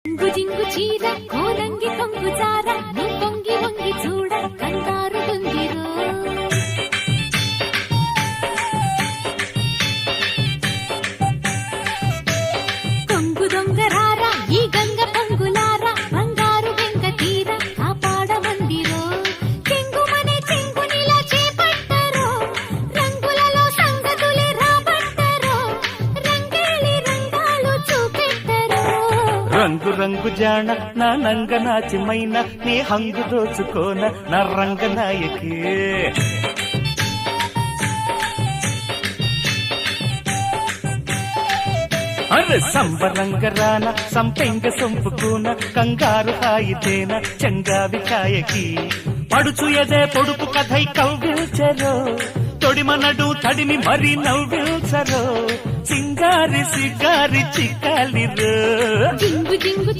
జింగు జింగు చీర కోలంగి కొంగు జార నీ పొంగి వంగి చూడ కంగారు గుందిరో కొంగు దొంగరార ఈ గంగ పొంగులార బంగారు వెంక తీర కాపాడమందిరో చెంగుమనే చెంగునిలా చేపట్టరో రంగులలో సంగతులే రాబట్టరో రంగేలి రంగాలు చూపెట్టరో రంగు రంగు జాణ నా నంగ నాచిమైన నీ హంగు దోచుకోన నా రంగనాయకి అరే సంబరంగరాన సంపెంగ సొంపుకోన కంగారు హాయితేన చంగావి కాయకి పడుచు ఎదే పొడుపు కథై కవ్విల్చరో తొడిమనడు తడిమి మరి నవ్విల్చరో సింగారి సిగారి చిక్కాలిరో జింగు జింగు